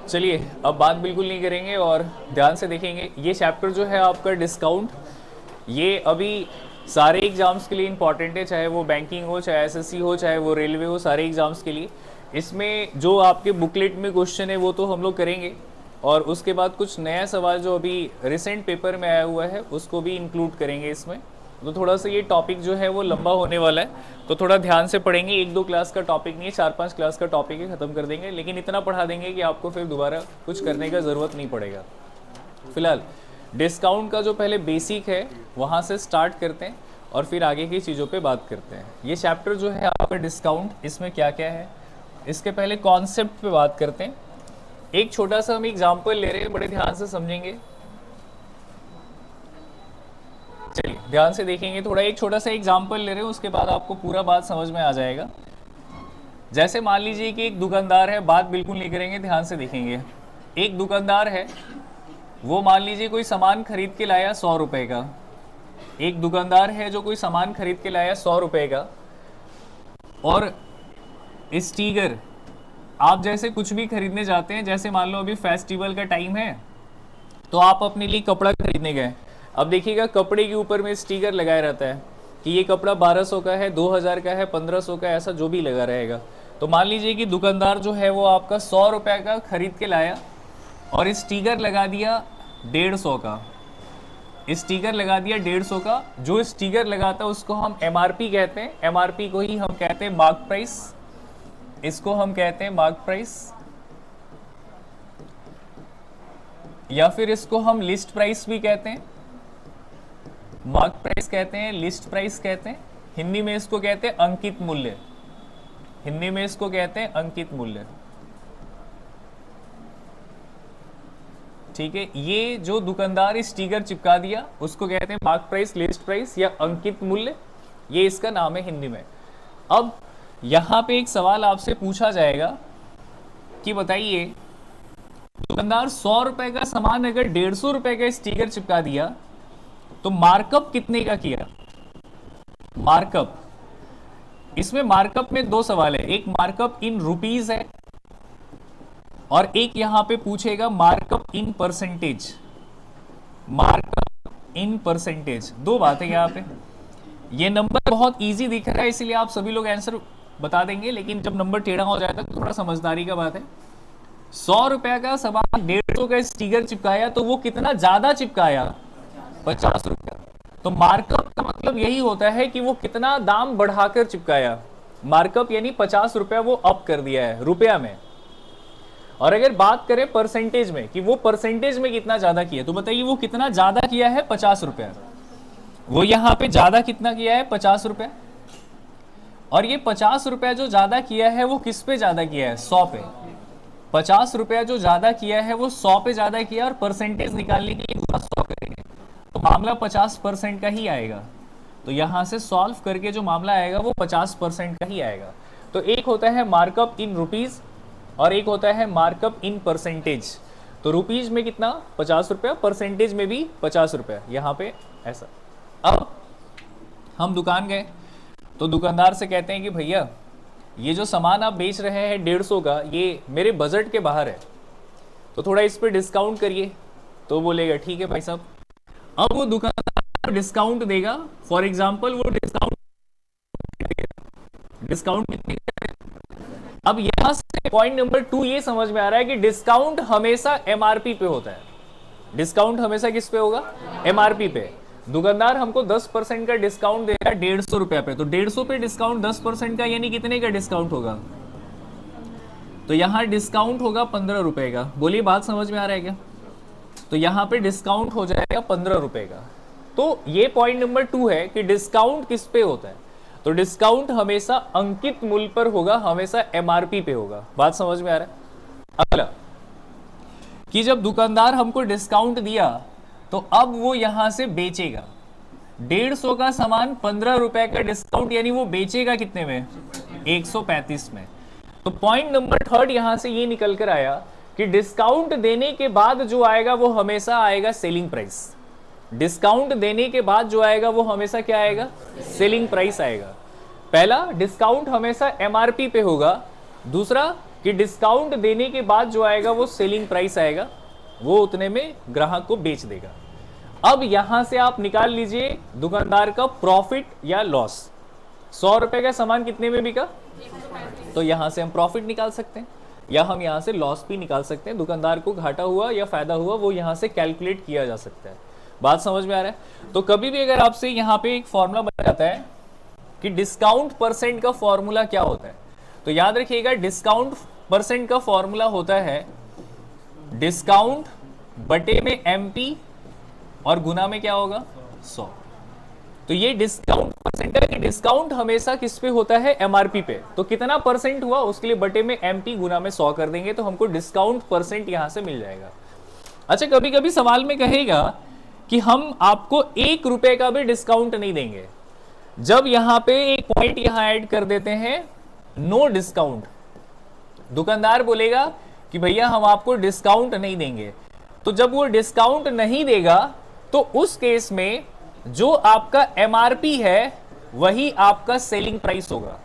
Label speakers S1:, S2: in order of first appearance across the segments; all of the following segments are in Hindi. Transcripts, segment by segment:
S1: चलिए अब बात बिल्कुल नहीं करेंगे और ध्यान से देखेंगे। ये चैप्टर जो है आपका डिस्काउंट, ये अभी सारे एग्जाम्स के लिए इंपॉर्टेंट है, चाहे वो बैंकिंग हो, चाहे एसएससी हो, चाहे वो रेलवे हो, सारे एग्जाम्स के लिए। इसमें जो आपके बुकलेट में क्वेश्चन है वो तो हम लोग करेंगे, और उसके बाद कुछ नया सवाल जो अभी रिसेंट पेपर में आया हुआ है उसको भी इंक्लूड करेंगे इसमें। तो थोड़ा सा ये टॉपिक जो है वो लंबा होने वाला है, तो थोड़ा ध्यान से पढ़ेंगे। एक दो क्लास का टॉपिक नहीं है, 4-5 क्लास का टॉपिक है, ख़त्म कर देंगे, लेकिन इतना पढ़ा देंगे कि आपको फिर दोबारा कुछ करने का ज़रूरत नहीं पड़ेगा। फिलहाल डिस्काउंट का जो पहले बेसिक है वहाँ से स्टार्ट करते हैं और फिर आगे की चीज़ों पे बात करते हैं। ये चैप्टर जो है आपका डिस्काउंट, इसमें क्या क्या है, इसके पहले कॉन्सेप्ट पे बात करते हैं। एक छोटा सा हम एग्जाम्पल ले रहे हैं, बड़े ध्यान से समझेंगे। चलिए ध्यान से देखेंगे, थोड़ा एक छोटा सा एग्जाम्पल ले रहे हैं, उसके बाद आपको पूरा बात समझ में आ जाएगा। जैसे मान लीजिए कि एक दुकानदार है, बात बिल्कुल नहीं करेंगे, ध्यान से देखेंगे। एक दुकानदार है, वो मान लीजिए कोई सामान खरीद के लाया 100 रुपए का। एक दुकानदार है जो कोई सामान खरीद के लाया 100 रुपए का, और स्टीगर, आप जैसे कुछ भी खरीदने जाते हैं, जैसे मान लो अभी फेस्टिवल का टाइम है तो आप अपने लिए कपड़ा खरीदने गए। अब देखिएगा कपड़े के ऊपर में स्टीकर लगाया रहता है कि ये कपड़ा 1200 का है, 2000 का है, 1500 का, ऐसा जो भी लगा रहेगा। तो मान लीजिए कि दुकानदार जो है वो आपका 100 रुपये का खरीद के लाया और स्टीकर लगा दिया 150 का। स्टीकर लगा दिया 150 का। जो स्टीकर लगाता है उसको हम एमआरपी कहते हैं, एमआरपी को ही हम कहते हैं मार्क प्राइस, इसको हम कहते हैं मार्क प्राइस, या फिर इसको हम लिस्ट प्राइस भी कहते हैं। मार्क प्राइस कहते हैं, लिस्ट प्राइस कहते हैं, हिंदी में इसको कहते हैं अंकित मूल्य, हिंदी में इसको कहते हैं अंकित मूल्य। ठीक है, ये जो दुकानदार स्टीकर चिपका दिया उसको कहते हैं मार्क प्राइस, लिस्ट प्राइस या अंकित मूल्य, ये इसका नाम है हिंदी में। अब यहां पे एक सवाल आपसे पूछा जाएगा कि बताइए दुकानदार 100 रुपए का सामान अगर 150 रुपए का स्टीकर चिपका दिया तो मार्कअप कितने का किया। मार्कअप, इसमें मार्कअप में दो सवाल है, एक मार्कअप इन रुपीज है और एक यहां पे पूछेगा markup in percentage. Markup in percentage, दो बात है यहां पे। ये नंबर बहुत इजी दिख रहा है इसीलिए आप सभी लोग आंसर बता देंगे, लेकिन जब नंबर टेढ़ा हो जाएगा तो थोड़ा समझदारी का बात है। 100 रुपए का सामान 150 का स्टीकर चिपकाया तो वो कितना ज्यादा चिपकाया, 50 रुपया। तो मार्कअप का मतलब यही होता है कि वो कितना दाम बढ़ाकर चिपकाया। मार्कअप यानी 50 रुपया वो अप कर दिया है रुपया में। और अगर बात करें परसेंटेज में कि वो परसेंटेज में कितना ज्यादा किया, तो बताइए वो कितना ज्यादा किया है, 50 रुपया। वो यहां पे ज्यादा कितना किया है, 50 रुपया। और ये 50 रुपया जो ज्यादा किया है वो किस पे ज्यादा किया है, 100 पे। 50 रुपया जो ज्यादा किया है वो 100 पे ज्यादा किया, और परसेंटेज निकालने के लिए 100 करेंगे तो मामला 50% का ही आएगा। तो यहां से सॉल्व करके जो मामला आएगा वो 50% का ही आएगा। तो एक होता है मार्कअप इन रुपीज और एक होता है मार्कअप इन परसेंटेज। तो रुपीज में कितना, 50 रुपया, परसेंटेज में भी 50 रुपया, यहाँ पे ऐसा। अब हम दुकान गए तो दुकानदार से कहते हैं कि भैया ये जो सामान आप बेच रहे हैं 150 का, ये मेरे बजट के बाहर है, तो थोड़ा इस पे डिस्काउंट करिए। तो बोलेगा ठीक है भाई साहब। अब वो दुकानदार डिस्काउंट देगा, फॉर एग्जांपल वो डिस्काउंट कितने का है? अब यहां से पॉइंट नंबर 2 ये समझ में आ रहा है कि डिस्काउंट हमेशा एमआरपी पे होता है। डिस्काउंट हमेशा किस पे होगा, एमआरपी पे। दुकानदार हमको 10% का डिस्काउंट देगा 150 रुपए पे, तो 150 पे डिस्काउंट 10% का यानी कितने का डिस्काउंट होगा, तो यहां डिस्काउंट होगा 15 रुपए का। बोलिए बात समझ में आ रहा है क्या। तो यहां पे डिस्काउंट हो जाएगा 15 रुपए का। तो ये पॉइंट नंबर 2 है कि डिस्काउंट किस पे होता है, तो डिस्काउंट हमेशा अंकित मूल्य पर होगा, हमेशा एमआरपी पे होगा। बात समझ में आ रहा है। अगला कि जब दुकानदार हमको डिस्काउंट दिया तो अब वो यहां से बेचेगा 150 का सामान, 15 रुपए का डिस्काउंट, यानी वो बेचेगा कितने में, 135 में। तो पॉइंट नंबर 3 यहां से ये निकल कर आया कि डिस्काउंट देने के बाद जो आएगा वो हमेशा आएगा सेलिंग प्राइस। डिस्काउंट देने के बाद जो आएगा वो हमेशा क्या आएगा, सेलिंग प्राइस आएगा। पहला, डिस्काउंट हमेशा एमआरपी पे होगा। दूसरा, कि डिस्काउंट देने के बाद जो आएगा वो सेलिंग प्राइस आएगा, वो उतने में ग्राहक को बेच देगा। अब यहां से आप निकाल लीजिए दुकानदार का प्रॉफिट या लॉस। 100 रुपए का सामान कितने में बिका, तो यहां से हम प्रॉफिट निकाल सकते हैं या हम यहां से लॉस भी निकाल सकते हैं। दुकानदार को घाटा हुआ या फायदा हुआ वो यहां से कैलकुलेट किया जा सकता है। बात समझ में आ रहा है? तो कभी भी अगर आपसे यहां पे एक फॉर्मूला बन जाता है कि डिस्काउंट परसेंट का फॉर्मूला क्या होता है, तो याद रखिएगा डिस्काउंट परसेंट का फॉर्मूला होता है डिस्काउंट बटे में एमपी और गुना में क्या होगा 100। तो ये डिस्काउंट परसेंट है कि डिस्काउंट हमेशा किस पे होता है, एमआरपी पे। तो कितना परसेंट हुआ उसके लिए बटे में एमपी गुना में 100 कर देंगे तो हमको डिस्काउंट परसेंट यहां से मिल जाएगा। अच्छा, कभी कभी सवाल में कहेगा कि हम आपको 1 रुपए का भी डिस्काउंट नहीं देंगे। जब यहां पे एक पॉइंट यहां ऐड कर देते हैं नो डिस्काउंट, दुकानदार बोलेगा कि भैया हम आपको डिस्काउंट नहीं देंगे। तो जब वो डिस्काउंट नहीं देगा तो उस केस में जो आपका एमआरपी है वही आपका सेलिंग प्राइस होगा।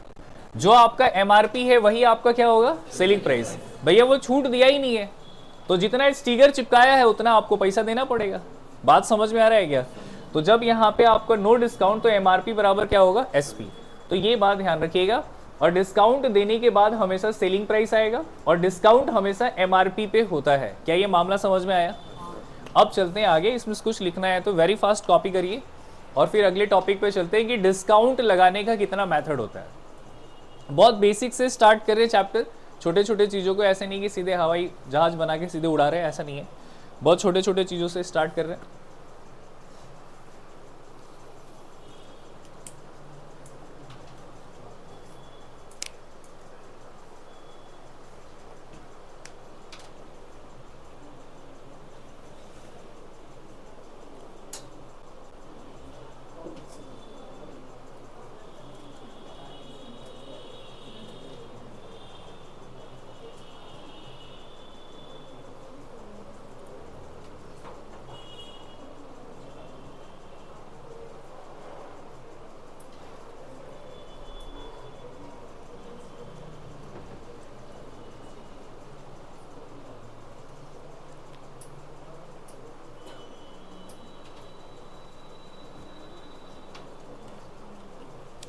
S1: जो आपका एमआरपी है वही आपका क्या होगा, सेलिंग प्राइस। भैया वो छूट दिया ही नहीं है तो जितना स्टिकर चिपकाया है उतना आपको पैसा देना पड़ेगा। बात समझ में आ रहा है क्या? तो जब यहां पे आपका नो डिस्काउंट तो एमआरपी बराबर क्या होगा, एसपी। तो ये बात ध्यान रखिएगा। और डिस्काउंट देने के बाद हमेशा सेलिंग प्राइस आएगा और डिस्काउंट हमेशा एमआरपी पे होता है। क्या ये मामला समझ में आया? अब चलते हैं आगे, इसमें कुछ लिखना है तो वेरी फास्ट कॉपी करिए और फिर अगले टॉपिक पे चलते हैं कि डिस्काउंट लगाने का कितना मेथड होता है। बहुत बेसिक से स्टार्ट कर रहे हैं चैप्टर, छोटे छोटे चीज़ों को, ऐसे नहीं कि सीधे हवाई जहाज बना के सीधे उड़ा रहे हैं, ऐसा नहीं है। बहुत छोटे छोटे चीज़ों से स्टार्ट कर रहे हैं।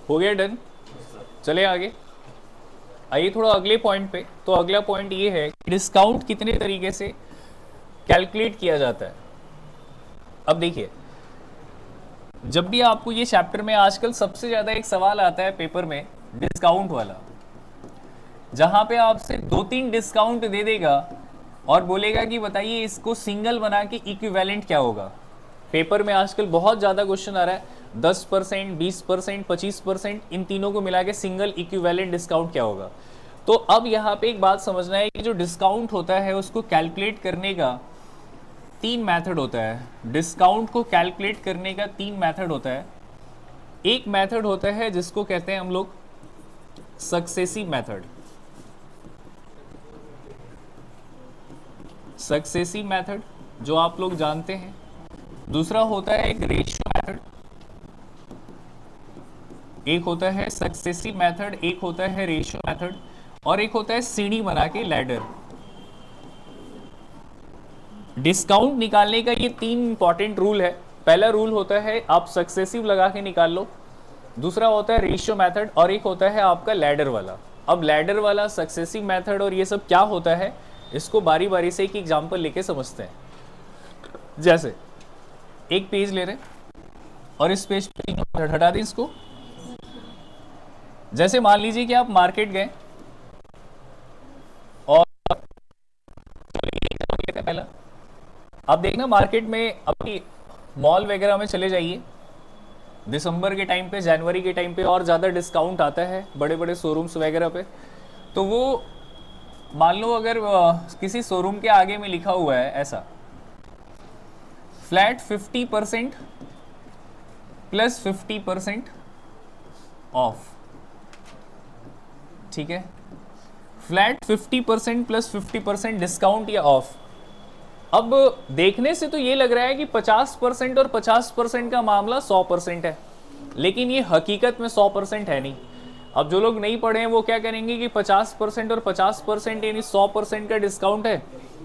S1: हो गया डन? चले आगे, आइए थोड़ा अगले पॉइंट पे। तो अगला पॉइंट ये है कि डिस्काउंट कितने तरीके से कैलकुलेट किया जाता है। अब देखिए, जब भी आपको ये चैप्टर में आजकल सबसे ज्यादा एक सवाल आता है पेपर में डिस्काउंट वाला, जहां पे आपसे 2-3 डिस्काउंट दे देगा और बोलेगा कि बताइए इसको सिंगल बना के इक्विवेलेंट क्या होगा। पेपर में आजकल बहुत ज्यादा क्वेश्चन आ रहा है 10%, 20%, 25%, इन तीनों को मिला के सिंगल इक्विवेलेंट डिस्काउंट क्या होगा। तो अब यहाँ पे एक बात समझना है कि जो डिस्काउंट होता है उसको कैलकुलेट करने का 3 मेथड होता है। डिस्काउंट को कैलकुलेट करने का 3 मेथड होता है। एक मेथड होता है जिसको कहते हैं हम लोग सक्सेसिव मेथड, सक्सेसिव मेथड जो आप लोग जानते हैं। दूसरा होता है एक रेशियो मेथड, एक होता है सक्सेसिव मेथड, एक होता है रेशियो मेथड, और एक होता है सीढ़ी बना के लैडर। डिस्काउंट निकालने का ये 3 इंपॉर्टेंट रूल है। पहला रूल होता है आप सक्सेसिव लगा के निकाल लो, दूसरा होता है रेशियो मेथड, और एक होता है आपका लैडर वाला। अब लैडर वाला, सक्सेसिव मेथड और ये सब क्या होता है, इसको बारी बारी से एक एग्जांपल लेके समझते हैं। जैसे एक पेज ले रहे और इस पेज पे हटा दें इसको। जैसे मान लीजिए कि आप मार्केट गए और पहला आप देखना मार्केट में अपनी मॉल वगैरह में चले जाइए, दिसंबर के टाइम पे, जनवरी के टाइम पे और ज़्यादा डिस्काउंट आता है बड़े बड़े शोरूम्स वगैरह पे। तो वो मान लो अगर किसी शोरूम के आगे में लिखा हुआ है ऐसा फ्लैट 50% प्लस 50% ऑफ, ठीक है, फ्लैट 50% प्लस 50% डिस्काउंट या ऑफ। अब देखने से तो ये लग रहा है कि 50% और 50% का मामला 100% है, लेकिन ये हकीकत में 100% है नहीं। अब जो लोग नहीं पढ़े हैं वो क्या करेंगे कि 50% और 50% यानी 100% का डिस्काउंट है,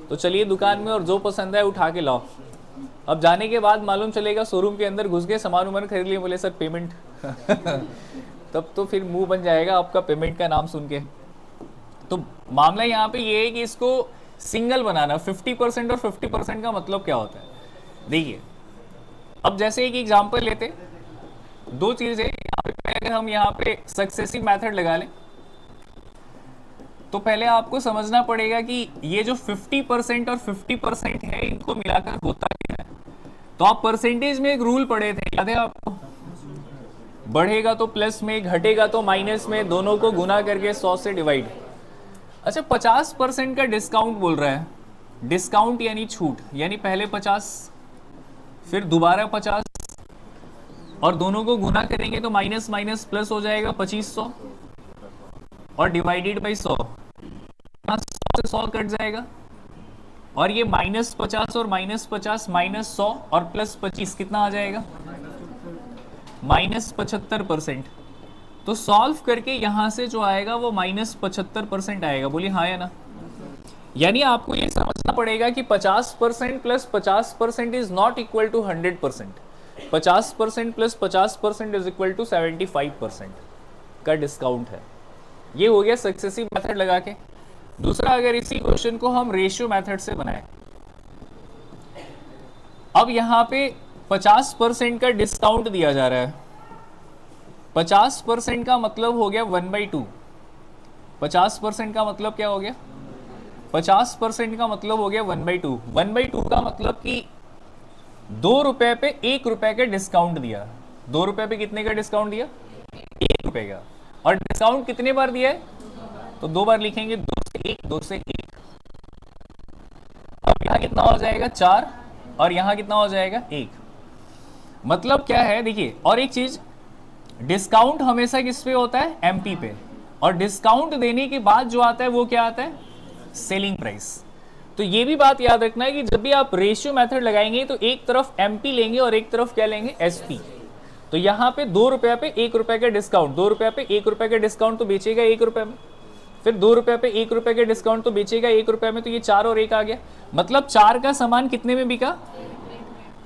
S1: तो चलिए दुकान में और जो पसंद है उठा के लाओ। अब जाने के बाद मालूम चलेगा शोरूम के अंदर घुस के सामान उमान खरीद लिए, बोले सर पेमेंट तब तो फिर मुंह बन जाएगा आपका पेमेंट का नाम सुन के। तो मामला यहाँ पे ये है कि इसको सिंगल बनाना। 50% और 50% का मतलब क्या होता है, देखिए अब जैसे एक एग्जांपल लेते, दो चीजें यहाँ पे, अगर हम यहाँ पे सक्सेसिव मेथड लगा लें तो पहले आपको समझना पड़ेगा कि ये जो 50% और 50% है इनको मिलाकर होता क्या है। तो आप परसेंटेज में एक रूल पढ़े थे, याद है आपको, बढ़ेगा तो प्लस में, घटेगा तो माइनस में, दोनों को गुना करके 100 से डिवाइड। अच्छा 50% का डिस्काउंट बोल रहा है, डिस्काउंट यानी छूट, यानी पहले 50 फिर दोबारा 50 और दोनों को गुना करेंगे तो माइनस माइनस प्लस हो जाएगा 2500 और डिवाइडेड बाई 100, 100 से 100 कट जाएगा और ये -50 और -50 -100 और +25 कितना आ जाएगा, -75%। तो सॉल्व करके यहां से जो आएगा वो -75% आएगा। बोलिए हाँ या ना। यानी आपको ये समझना पड़ेगा कि 50% + 50% is not equal to 100%। 50% + 50% is equal to 75% का डिस्काउंट है। ये हो गया सक्सेसिव मेथड लगा के। दूसरा, अगर इसी क्वेश्चन को हम रेशियो मेथड से बनाएं, अब यहां पे 50% का डिस्काउंट दिया जा रहा है। 50% का मतलब हो गया 1/2। 50% का मतलब क्या हो गया, 50% का मतलब हो गया 1/2। 1/2 का मतलब कि 2 रुपए पे 1 रुपए का डिस्काउंट दिया। 2 रुपए पे कितने का डिस्काउंट दिया, 1 रुपए का। और डिस्काउंट कितने बार दिया है, तो 2 बार लिखेंगे, 2 से 1, 2 से 1। अब यहां कितना हो जाएगा 4 और यहां कितना हो जाएगा 1। मतलब क्या है, देखिए और एक चीज, डिस्काउंट हमेशा किस पे होता है, एमपी पे, और डिस्काउंट देने के बाद जो आता है वो क्या आता है, सेलिंग प्राइस। तो ये भी बात याद रखना है कि जब भी आप रेशियो मेथड लगाएंगे तो एक तरफ एमपी लेंगे और एक तरफ क्या लेंगे, एसपी। तो यहाँ पे 2 रुपए पे 1 रुपए का डिस्काउंट, 2 रुपए पे 1 रुपए का डिस्काउंट तो बेचेगा 1 रुपए में, फिर 2 रुपए पे 1 रुपए का डिस्काउंट तो बेचेगा 1 रुपए में, तो ये 4 और 1 आ गया। मतलब 4 का सामान कितने में बिका,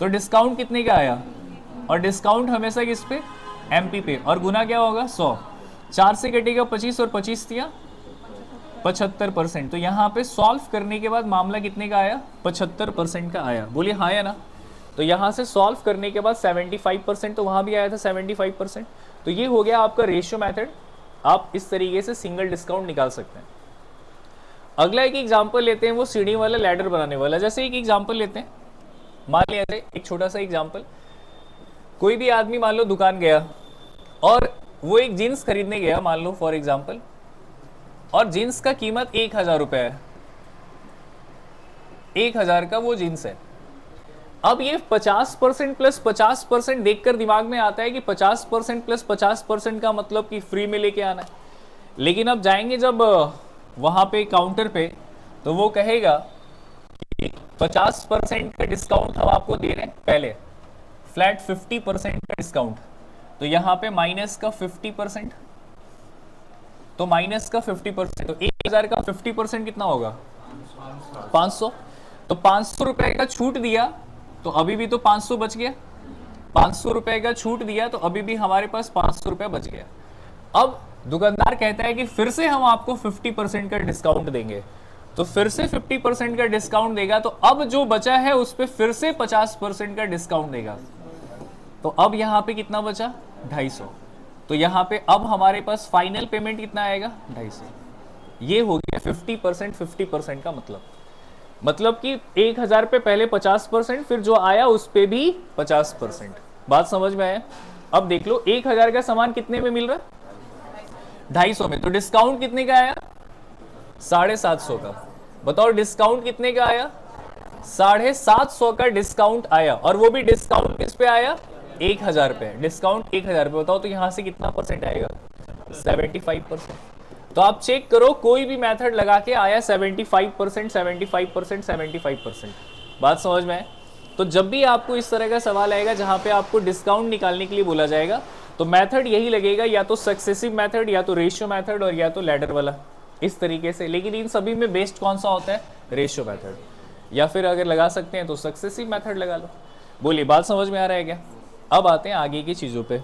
S1: तो डिस्काउंट कितने का आया, और डिस्काउंट हमेशा किस पे, एमपी पे, और गुना क्या होगा 100। 4 से कटेगा 25 और 25 दिया 75%। तो यहाँ पे सॉल्व करने के बाद मामला कितने का आया, 75% का आया। बोलिए हाँ या ना। तो यहाँ से सॉल्व करने के बाद 75%, तो वहाँ भी आया था 75%। तो ये हो गया आपका रेशियो मेथड। आप इस तरीके से सिंगल डिस्काउंट निकाल सकते हैं। अगला एक एग्जाम्पल लेते हैं, वो सीढ़ी वाला लैडर बनाने वाला। जैसे एक एग्जाम्पल लेते हैं, मान लिया जाए एक छोटा सा एग्जाम्पल, कोई भी आदमी मान लो दुकान गया और वो एक जीन्स खरीदने गया, मान लो फॉर एग्जाम्पल, और जीन्स का कीमत 1000 रुपए है, 1000 का वो जीन्स है। अब ये 50% + 50% देखकर दिमाग में आता है कि 50% + 50% का मतलब कि फ्री में लेके आना है। लेकिन अब जाएंगे जब वहां पे काउंटर पे, तो वो कहेगा कि 50% का डिस्काउंट हम आपको दे रहे हैं, पहले फ्लैट 50% का डिस्काउंट। तो यहाँ पे माइनस का 50%, तो माइनस का 50%, तो 1000 का 50% कितना होगा, 500। तो 500 रुपए का छूट दिया तो अभी भी तो 500 बच गया। 500 रुपए का छूट दिया तो अभी भी हमारे पास 500 रुपए बच गया। अब दुकानदार कहता है कि फिर से हम आपको 50% का डिस्काउंट देंगे। तो फिर से 50% का डिस्काउंट देगा, तो अब जो बचा है उस पर फिर से 50% का डिस्काउंट देगा। तो अब यहाँ पे कितना बचा, 250। तो यहाँ पे अब हमारे पास फाइनल पेमेंट कितना आएगा, 250। ये हो गया 50% का मतलब कि 1000 पे पहले 50%, फिर जो आया उस पे भी 50%। बात समझ में आया। अब देख लो 1000 का सामान कितने में मिल रहा है, 250 में। तो डिस्काउंट कितने का आया, 750 का। बताओ डिस्काउंट कितने का आया, 750 का डिस्काउंट आया। और वो भी डिस्काउंट किस पे आया, 1000 पे। डिस्काउंट 1000 पे। बताओ तो यहां से कितना परसेंट आएगा, 75%। तो आप चेक करो, कोई भी मेथड लगा के आया 75%, 75%, 75%। बात समझ में है। तो जब भी आपको इस तरह का सवाल आएगा जहां पे आपको डिस्काउंट निकालने के लिए बोला जाएगा, तो मेथड यही लगेगा, या तो सक्सेसिव मेथड, या तो रेशियो मेथड, और या तो लैडर वाला, इस तरीके से। लेकिन इन सभी में बेस्ट कौन सा होता है? Ratio method. या फिर अगर लगा सकते हैं तो सक्सेसिव मेथड लगा लो। बोलिए, बात समझ में आ रहा है क्या? अब आते हैं आगे की चीज़ों पे।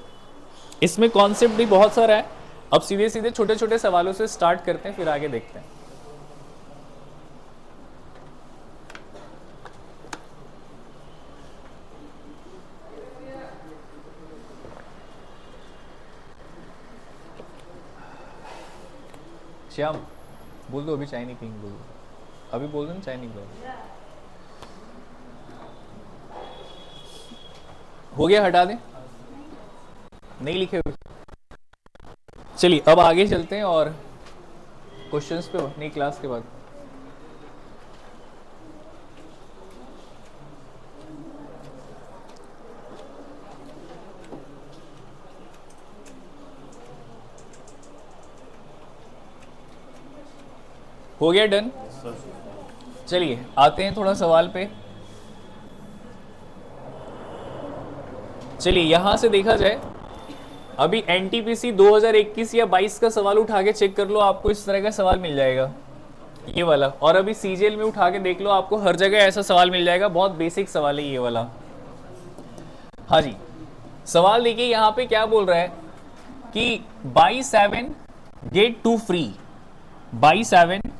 S1: इसमें कॉन्सेप्ट भी बहुत सारा है। अब सीधे सीधे छोटे छोटे सवालों से स्टार्ट करते हैं, फिर आगे देखते हैं। श्याम, बोल दो अभी चाय नहीं पियेंगे, बोल दो अभी, बोल दो ना चाय नहीं पियेंगे। हो गया, हटा दें, नहीं लिखे हुए। चलिए अब आगे चलते हैं और क्वेश्चंस पे नई क्लास के बाद। हो गया डन? चलिए आते हैं थोड़ा सवाल पे। चलिए यहां से देखा जाए, अभी एनटीपीसी 2021 या 22 का सवाल उठा के चेक कर लो, आपको इस तरह का सवाल मिल जाएगा, ये वाला। और अभी सीजीएल में उठा के देख लो, आपको हर जगह ऐसा सवाल मिल जाएगा। बहुत बेसिक सवाल है ये वाला। हाँ जी, सवाल देखिए यहाँ पे क्या बोल रहा है कि buy 7 get 2 free, buy 7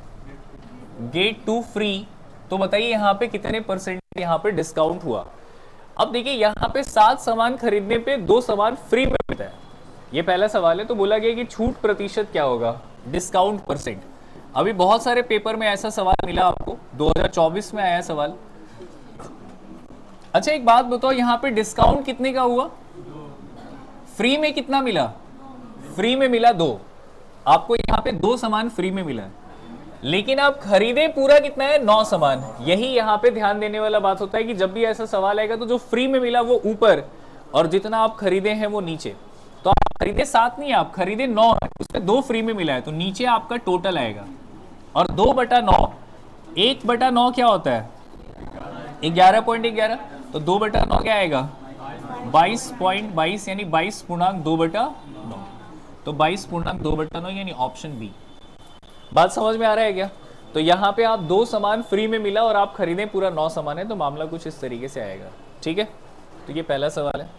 S1: get 2 free. तो बताइए यहाँ पे कितने परसेंट यहाँ पे डिस्काउंट हुआ। अब देखिए यहाँ पे 7 सामान खरीदने पे 2 सामान फ्री में मिलता है, ये पहला सवाल है। तो बोला गया कि छूट प्रतिशत क्या होगा, डिस्काउंट परसेंट। अभी बहुत सारे पेपर में ऐसा सवाल मिला आपको, 2024 में आया सवाल। अच्छा एक बात बताओ, यहाँ पे डिस्काउंट कितने का हुआ? फ्री में कितना मिला? फ्री में मिला 2, आपको यहाँ पे 2 सामान फ्री में मिला है। लेकिन आप खरीदे पूरा कितना है? 9 सामान। यही यहाँ पे ध्यान देने वाला बात होता है कि जब भी ऐसा सवाल आएगा तो जो फ्री में मिला वो ऊपर, और जितना आप खरीदे हैं वो नीचे। तो आप खरीदे 7 नहीं, आप खरीदे 9 है, उसमें 2 फ्री में मिला है, तो नीचे आपका टोटल आएगा। और 2/9, 1/9 क्या होता है? 11.11। तो 2/9 क्या आएगा? 22.22, यानी 22.2/9। तो 22.2/9 यानी ऑप्शन बी। बात समझ में आ रहा है क्या? तो यहाँ पे आप 2 सामान फ्री में मिला और आप खरीदें पूरा 9 सामान है, तो मामला कुछ इस तरीके से आएगा। ठीक है, तो ये पहला सवाल है।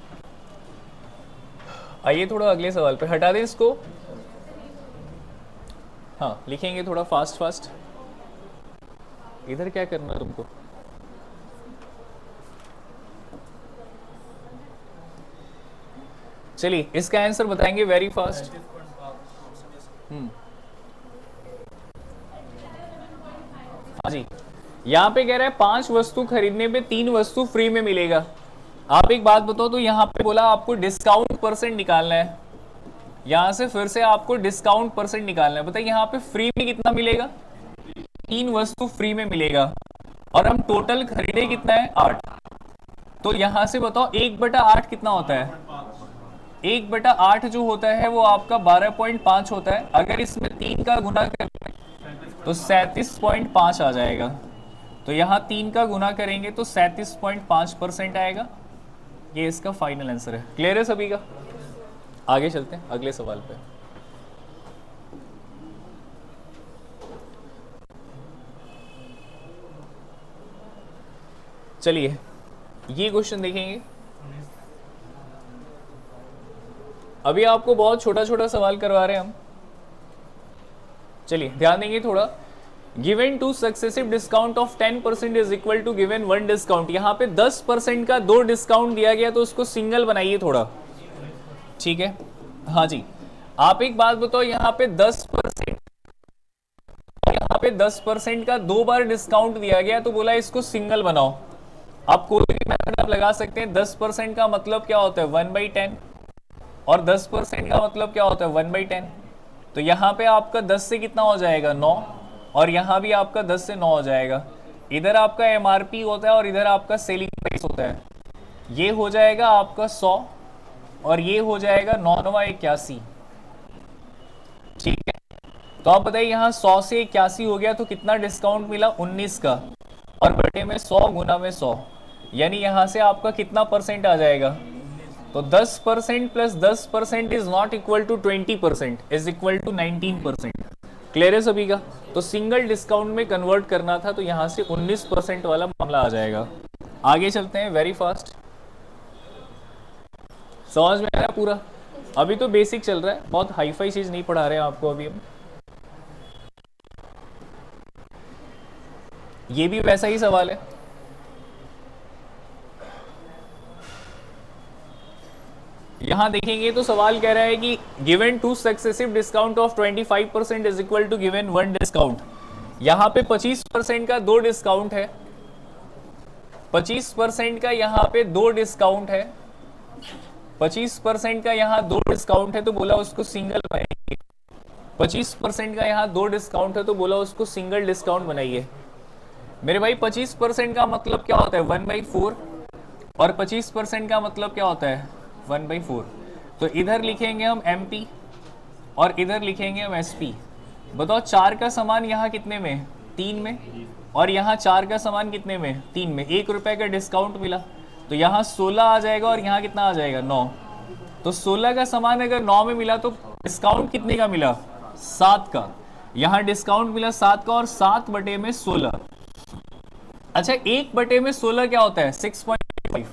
S1: आइए थोड़ा अगले सवाल पे, हटा दें इसको। हाँ लिखेंगे थोड़ा फास्ट फास्ट। इधर क्या करना है तुमको? चलिए इसका आंसर बताएंगे वेरी फास्ट। हाँ जी, यहाँ पे कह रहा है 5 वस्तु खरीदने पे 3 वस्तु फ्री में मिलेगा। आप एक बात बताओ, तो यहाँ पे बोला आपको डिस्काउंट परसेंट निकालना है। यहाँ से फिर से आपको डिस्काउंट परसेंट निकालना है। बताइए यहाँ पे फ्री में कितना मिलेगा? 3 वस्तु फ्री में मिलेगा, और हम टोटल खरीदे कितना है? 8। तो यहाँ से बताओ 1/8 कितना होता है? 1/8 जो होता है वो आपका 12.5 होता है। अगर इसमें 3 का गुना करें तो 37.5 आ जाएगा। तो यहाँ 3 का गुना करेंगे तो 37.5% आएगा। ये इसका फाइनल आंसर है। क्लियर है सभी का? आगे चलते हैं अगले सवाल पे। चलिए ये क्वेश्चन देखेंगे। अभी आपको बहुत छोटा छोटा सवाल करवा रहे हैं हम। चलिए ध्यान देंगे थोड़ा। Given two successive discount of 10% is equal to given 1 discount. यहाँ पे 10% का 2 डिस्काउंट दिया गया, तो उसको सिंगल बनाइए थोड़ा। ठीक है, हाँ जी। आप एक बात बताओ, यहाँ पे 10%, यहाँ पे 10% का 2 बार डिस्काउंट दिया गया, तो बोला इसको सिंगल बनाओ। आप कोई भी मेथड आप लगा सकते हैं। 10% का मतलब क्या होता है? 1/10, और 10% का मतलब क्या होता है? 1/10। तो यहाँ पे आपका 10 से कितना हो जाएगा? 9, और यहाँ भी आपका 10 से 9 हो जाएगा। इधर आपका एमआरपी होता है और इधर आपका सेलिंग प्राइस होता है। ये हो जाएगा आपका 100, और ये हो जाएगा 9×9=81। ठीक है, तो आप बताइए यहाँ 100 से 81 हो गया, तो कितना डिस्काउंट मिला? 19 का, और बटे में 100 गुना में 100, यानी यहाँ से आपका कितना परसेंट आ जाएगा? तो 10% plus 10% is not equal to 20%, is equal to 19%। Clear है सभी का? तो सिंगल डिस्काउंट में कन्वर्ट करना था, तो यहां से 19% वाला मामला आ जाएगा। आगे चलते हैं वेरी फास्ट। समझ में आ रहा है पूरा? अभी तो बेसिक चल रहा है, बहुत हाई फाई चीज नहीं पढ़ा रहे हैं आपको अभी हम। ये भी वैसा ही सवाल है। यहां देखेंगे तो सवाल कह रहा है कि given two successive discount of 25% is equal to given one discount. यहां पे 25% का दो डिस्काउंट है, 25% का यहां पे दो डिस्काउंट है, 25% का यहां दो डिस्काउंट है, तो बोला उसको सिंगल बनाइए। 25% का यहां दो डिस्काउंट है, तो बोला उसको सिंगल डिस्काउंट बनाइए। मेरे भाई 25% का मतलब क्या होता है? 1/4। और 25% का मतलब क्या होता है? 1/4। तो इधर लिखेंगे हम MP और इधर लिखेंगे हम SP। बताओ 4 का सामान यहाँ कितने में? 3 में। और यहाँ 4 का सामान कितने में? 3 में। 1 रुपए का डिस्काउंट मिला, तो यहाँ 16 आ जाएगा और यहाँ कितना आ जाएगा? 9। तो 16 का सामान अगर 9 में मिला तो डिस्काउंट कितने का मिला? 7 का। यहाँ डिस्काउंट मिला 7 का, और 7 बटे में 16। अच्छा, 1 बटे में 16 क्या होता है? 6.5।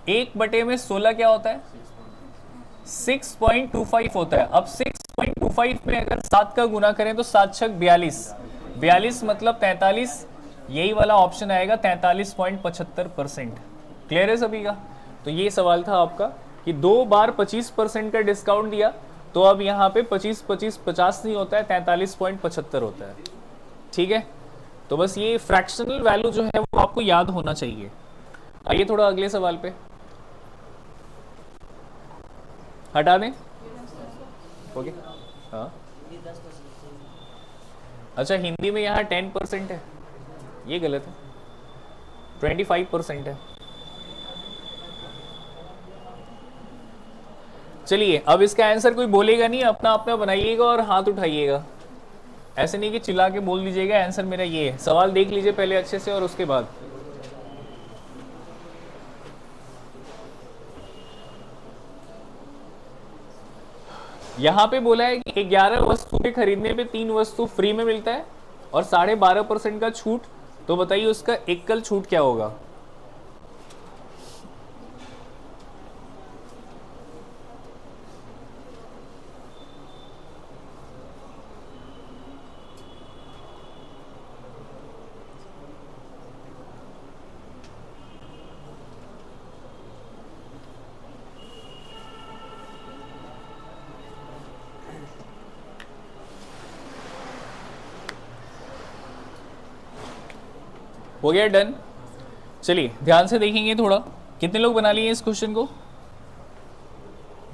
S1: 1 बटे में 16 क्या होता है? 6.25 होता है। अब 6.25 में अगर 7 का गुना करें तो 7 छक 42, 42 मतलब 43। यही वाला ऑप्शन आएगा 43.75%। क्लियर है सभी का? तो ये सवाल था आपका कि 2 बार 25% का डिस्काउंट दिया, तो अब यहाँ पे 25 25 50 नहीं होता है, 43.75 होता है। ठीक है, तो बस ये फ्रैक्शनल वैल्यू जो है वो आपको याद होना चाहिए। आइए थोड़ा अगले सवाल पे, हटा दें। ओके, हाँ। अच्छा, हिंदी में यहाँ 10% है, ये गलत है, 25% है। चलिए, अब इसका आंसर कोई बोलेगा नहीं, अपना अपना बनाइएगा और हाथ उठाइएगा। ऐसे नहीं कि चिल्ला के बोल दीजिएगा आंसर मेरा ये है। सवाल देख लीजिए पहले अच्छे से और उसके बाद। यहां पे बोला है कि 11 वस्तु के खरीदने पे 3 वस्तु फ्री में मिलता है और 12.5% का छूट। तो बताइए उसका एकल छूट क्या होगा? हो गया डन? चलिए ध्यान से देखेंगे थोड़ा, कितने लोग बना लिए इस क्वेश्चन को?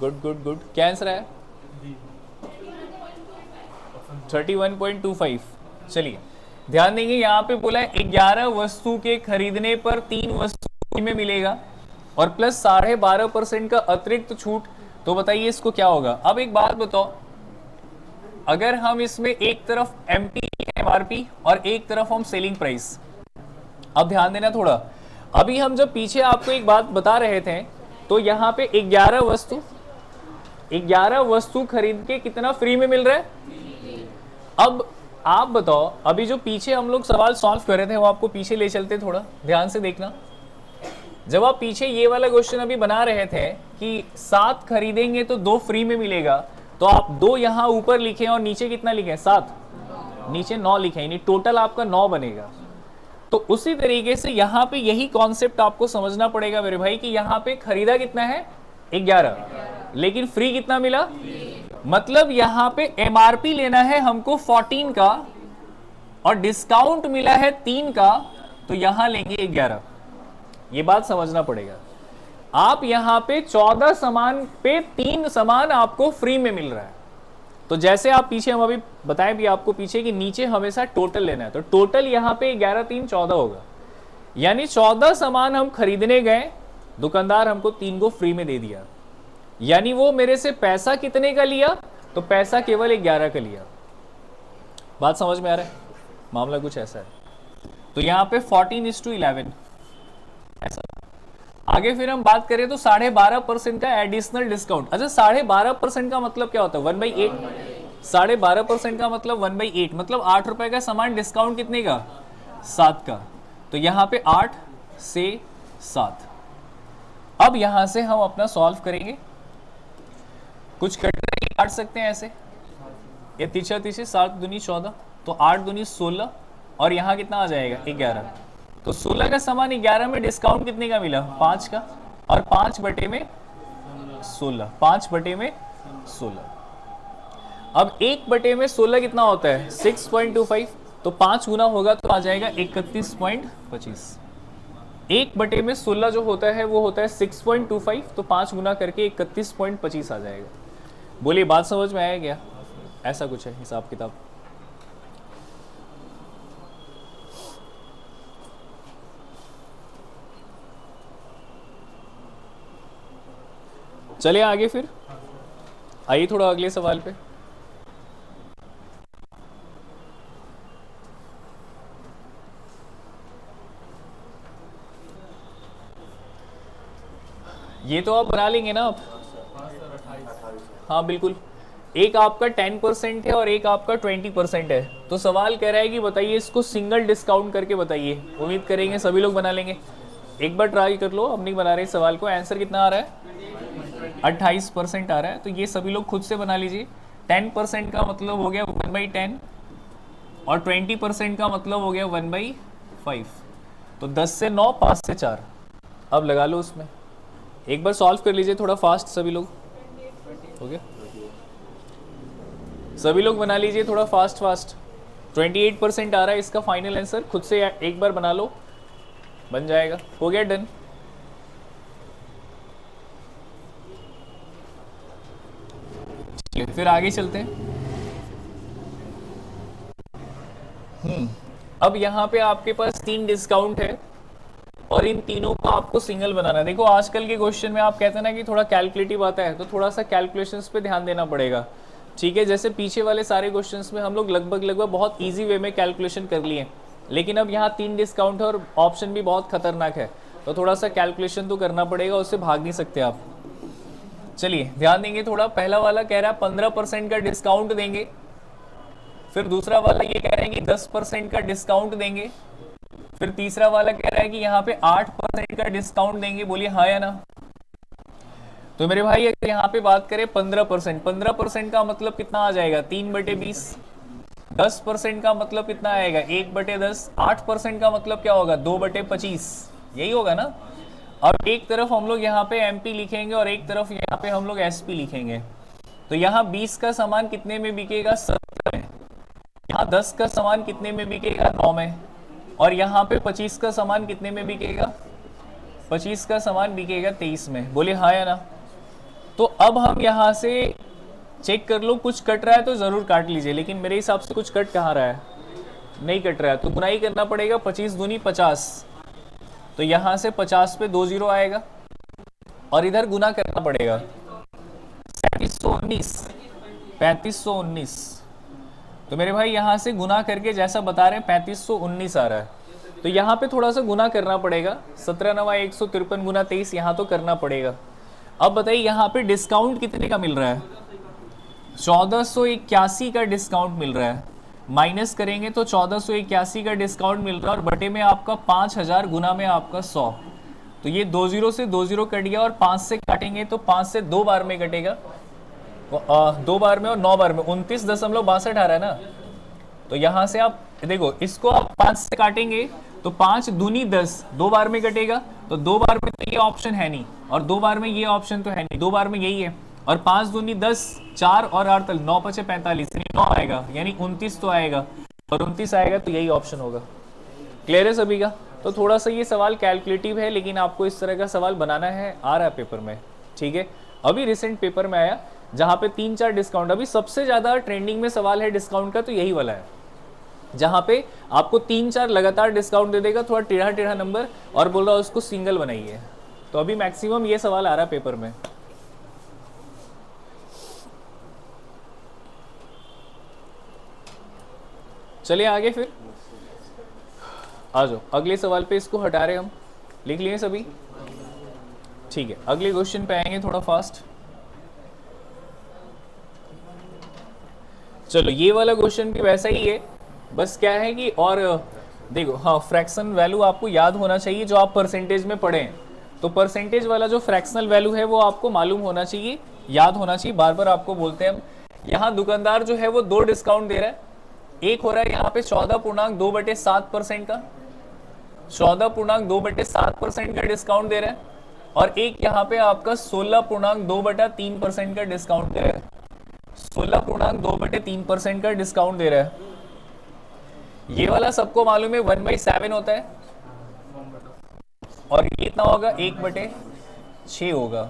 S1: Good good good. क्या आंसर है? 31.25। चलिए ध्यान देंगे, यहाँ पे बोला है 11 वस्तु के खरीदने पर 3 वस्तु में मिलेगा और प्लस 12.5% का अतिरिक्त छूट। तो बताइए इसको क्या होगा? अब एक बात बताओ, अगर हम इसमें एक तरफ MRP और एक तरफ हम सेलिंग प्राइस, अब ध्यान देना थोड़ा। अभी हम जब पीछे आपको एक बात बता रहे थे, तो यहाँ पे 11 वस्तु खरीद के कितना फ्री में मिल रहा है? अब आप बताओ, अभी जो पीछे हम लोग सवाल सॉल्व कर रहे थे, वो आपको पीछे ले चलते, थोड़ा ध्यान से देखना। जब आप पीछे ये वाला क्वेश्चन अभी बना रहे थे कि 7 खरीदेंगे तो 2 फ्री में मिलेगा, तो आप 2 यहाँ ऊपर लिखे और नीचे कितना लिखे? 7, नीचे 9 लिखे, यानी टोटल आपका 9 बनेगा। तो उसी तरीके से यहाँ पे यही कॉन्सेप्ट आपको समझना पड़ेगा मेरे भाई, कि यहाँ पे खरीदा कितना है? 11, लेकिन फ्री कितना मिला? मतलब यहाँ पे MRP लेना है हमको 14 का और डिस्काउंट मिला है 3 का, तो यहाँ लेंगे 11। ये बात समझना पड़ेगा। आप यहाँ पे 14 सामान पे 3 सामान आपको फ्री में मिल रहा है। तो जैसे आप पीछे हम अभी बताएं भी आपको पीछे कि नीचे हमेशा टोटल लेना है, तो टोटल यहाँ पे 11 3 14 होगा, यानी 14 सामान हम खरीदने गए, दुकानदार हमको 3 को फ्री में दे दिया, यानी वो मेरे से पैसा कितने का लिया? तो पैसा केवल 11 का लिया। बात समझ में आ रहा है? मामला कुछ ऐसा है। तो यहाँ पे 14:11 ऐसा। आगे फिर हम बात करें तो 12.5% का एडिशनल डिस्काउंट। अच्छा 12.5% का मतलब क्या होता है? 1/8। 12.5% का मतलब 1/8, मतलब 8 रुपए का सामान डिस्काउंट कितने का? 7 का। तो यहाँ पे 8 से 7। अब यहां से हम अपना सॉल्व करेंगे। कुछ काट सकते हैं ऐसे, ये तीसरा तीसरी 7 दूनी 14, तो 8 दूनी 16, और यहाँ कितना आ जाएगा? 11। तो 16 का सामान 11 में डिस्काउंट कितने का मिला? 5 का, और 5 बटे में 16, 5 बटे में 16। अब 1 बटे में 16 कितना होता है? 6.25, तो 5 गुना होगा तो आ जाएगा 31.25। 1 बटे में 16 जो होता है वो होता है 6.25, तो 5 गुना करके 31.25 आ जाएगा। बोलिए बात समझ में आया क्या? ऐसा कुछ है हिसाब किताब। चलिए आगे फिर, आइए थोड़ा अगले सवाल पे। ये तो आप बना लेंगे ना आप? हाँ बिल्कुल। एक आपका 10% है और एक आपका 20% है। तो सवाल कह रहा है कि बताइए इसको सिंगल डिस्काउंट करके बताइए। उम्मीद करेंगे सभी लोग बना लेंगे। एक बार ट्राई कर लो, अब नहीं बना रहे सवाल को। आंसर कितना आ रहा है? 28% आ रहा है। तो ये सभी लोग खुद से बना लीजिए। 10% का मतलब हो गया 1/10, और 20% का मतलब हो गया 1/5। तो 10 से 9, 5 से 4। अब लगा लो उसमें। एक बार सॉल्व कर लीजिए थोड़ा फास्ट सभी लोग। हो गया? सभी लोग बना लीजिए थोड़ा फास्ट फास्ट। 28% आ रहा है इसका फाइनल आंसर। खुद से एक बार बना लो, बन जाएगा। हो गया डन। फिर आगे चलते हैं। अब यहाँ पे आपके पास 3 डिस्काउंट है और इन तीनों को आपको सिंगल बनाना है। देखो आजकल के क्वेश्चन में आप कहते हैं ना कि थोड़ा कैलकुलेटिव आता है, तो थोड़ा सा कैलकुलेशंस पे ध्यान देना पड़ेगा। ठीक है, जैसे पीछे वाले सारे क्वेश्चंस में हम लोग लगभग बहुत इजी वे में कैलकुलेशन कर लिए, लेकिन अब यहाँ 3 डिस्काउंट है और ऑप्शन भी बहुत खतरनाक है, तो थोड़ा सा कैलकुलेशन तो करना पड़ेगा, उससे भाग नहीं सकते आप। चलिए ध्यान देंगे थोड़ा। पहला वाला कह रहा है 15% का डिस्काउंट देंगे। फिर दूसरा वाला ये कह रहे हैं कि 10% का डिस्काउंट देंगे। फिर तीसरा वाला कह रहा है कि यहाँ पे 8% का डिस्काउंट देंगे। बोलिए हाँ या ना? तो मेरे भाई अगर यहाँ पे बात करें 15%, 15% का मतलब कितना आ जाएगा? 3/20। 10% का मतलब कितना आएगा? 1/10। 8% का मतलब क्या होगा? 2/25। यही होगा ना? अब एक तरफ हम लोग यहाँ पे MP लिखेंगे और एक तरफ यहाँ पे हम लोग SP लिखेंगे। तो यहाँ 20 का सामान कितने में बिकेगा? 17 में। यहाँ 10 का सामान कितने में बिकेगा? 9 में। और यहाँ पे 25 का सामान कितने में बिकेगा? 25 का सामान बिकेगा 23 में। बोले हाँ या ना? तो अब हम यहाँ से चेक कर लो, कुछ कट रहा है तो जरूर काट लीजिए, लेकिन मेरे हिसाब से कुछ कट कहाँ रहा है? नहीं कट रहा है, तो गुनाई करना पड़ेगा। 25 दूनी 50, तो यहाँ से 50 पे 2 0 आएगा और इधर गुना करना पड़ेगा। 3719, 3519। तो मेरे भाई यहाँ से गुना करके जैसा बता रहे हैं 3519 आ रहा है। तो यहाँ पे थोड़ा सा गुना करना पड़ेगा। 17 9 153 गुना 23 यहाँ तो करना पड़ेगा। अब बताइए यहाँ पे डिस्काउंट कितने का मिल रहा है? 1481 का डिस्काउंट मिल रहा है। माइनस करेंगे तो 1481 का डिस्काउंट मिल रहा है, और बटे में आपका 5000 गुना में आपका 100। तो ये 2 0 से 2 0 कट गया, और 5 से काटेंगे तो 5 से 2 बार में कटेगा। 2 बार में और 9 बार में 29.62 आ रहा है ना? तो यहाँ से आप देखो, इसको आप 5 से काटेंगे तो 5 दूनी 10, 2 बार में कटेगा। तो 2 बार में तो ये ऑप्शन है नहीं, और 2 बार में ये ऑप्शन तो है नहीं, 2 बार में यही है। और 5 दूनी 10, 4 और 8 9 5 45, 9 आएगा, यानी 29 तो आएगा, और 29 आएगा तो यही ऑप्शन होगा। क्लियर है सभी का? तो थोड़ा सा ये सवाल कैलकुलेटिव है, लेकिन आपको इस तरह का सवाल बनाना है, आ रहा है पेपर में। ठीक है, अभी रिसेंट पेपर में आया जहाँ पे 3-4 डिस्काउंट, अभी सबसे ज्यादा ट्रेंडिंग में सवाल है डिस्काउंट का, तो यही वाला है, जहां पे आपको 3-4 लगातार डिस्काउंट दे देगा, थोड़ा टेढ़ा टेढ़ा नंबर, और बोल रहा है उसको सिंगल बनाइए। तो अभी मैक्सिमम ये सवाल आ रहा है पेपर में। चलिए आगे फिर आ जाओ अगले सवाल पे। इसको हटा रहे हम, लिख लिए सभी? ठीक है, अगले क्वेश्चन पे आएंगे थोड़ा फास्ट। चलो ये वाला क्वेश्चन भी वैसा ही है, बस क्या है कि और देखो, हाँ फ्रैक्शन वैल्यू आपको याद होना चाहिए जो आप परसेंटेज में पढ़े हैं। तो परसेंटेज वाला जो फ्रैक्शनल वैल्यू है वो आपको मालूम होना चाहिए, याद होना चाहिए। बार बार आपको बोलते हैं हम, यहाँ दुकानदार जो है वो 2 डिस्काउंट दे रहा है। एक हो रहा है यहाँ पे 14.2/7% का, 14.2/7% का डिस्काउंट दे रहा है, और एक यहाँ पे आपका 16.2/3% का डिस्काउंट दे रहा है। 16.2/3% का डिस्काउंट दे रहा है। ये वाला सबको मालूम है 1/7 होता है, और ये कितना होगा 1/6 होगा।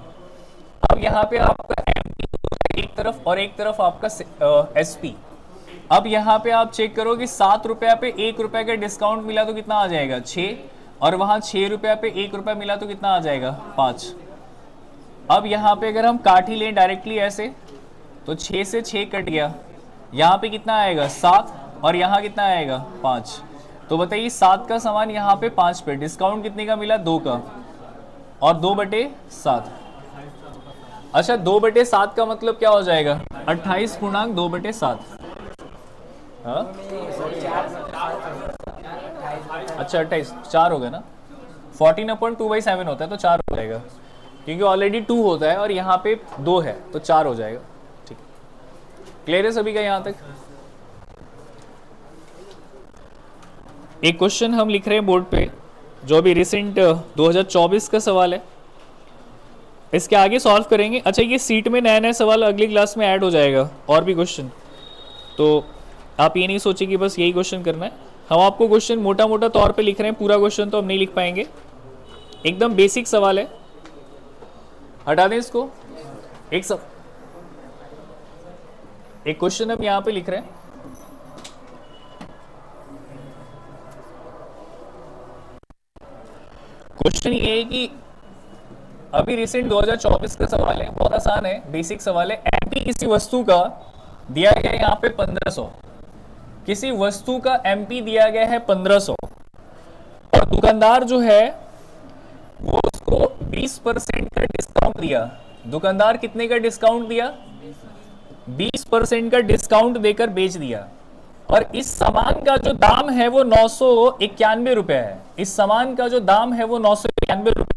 S1: अब यहाँ पे आपका एमपी एक तरफ और एक तरफ आपका एसपी। अब यहाँ पे आप चेक करो कि 7 रुपया पे 1 रुपया का डिस्काउंट मिला तो कितना आ जाएगा 6, और वहां 6 रुपया पे 1 रुपया मिला तो कितना आ जाएगा 5। अब यहाँ पे अगर हम काट ही लें डायरेक्टली ऐसे, तो 6 से 6 कट गया, यहाँ पे कितना आएगा 7, और यहाँ कितना आएगा 5। तो बताइए 7 का सामान यहाँ पे 5 पे, डिस्काउंट कितने का मिला 2 का, और 2/7। अच्छा 2/7 का मतलब क्या हो जाएगा 28.2/7। हाँ अच्छा 28, 4 हो गया ना, 14/2/7 होता है तो 4 हो जाएगा, क्योंकि ऑलरेडी 2 होता है और यहाँ पे 2 है तो 4 हो जाएगा। ठीक, क्लियर है सभी का यहाँ तक? एक क्वेश्चन हम लिख रहे हैं बोर्ड पे, जो अभी रिसेंट 2024 का सवाल है, इसके आगे सॉल्व करेंगे। अच्छा ये सीट में नया नया सवाल अगली क्लास में ऐड हो जाएगा, और भी क्वेश्चन, तो आप ये नहीं सोचिए कि बस यही क्वेश्चन करना है। हम आपको क्वेश्चन मोटा मोटा तौर पे लिख रहे हैं, पूरा क्वेश्चन तो हम नहीं लिख पाएंगे, एकदम बेसिक सवाल है। हटा दें इसको। एक क्वेश्चन हम यहाँ पे लिख रहे हैं, क्वेश्चन ये है कि अभी रिसेंट 2024 का सवाल है, बहुत आसान है, बेसिक सवाल है। एमपी किसी वस्तु का दिया गया है यहाँ पे 1500, किसी वस्तु का एमपी दिया गया है 1500, और दुकानदार जो है वो उसको 20% का डिस्काउंट दिया। दुकानदार कितने का डिस्काउंट दिया 20% का डिस्काउंट देकर बेच दिया, और इस सामान का जो दाम है वो 991 रुपए है। इस सामान का जो दाम है वो 991 रुपए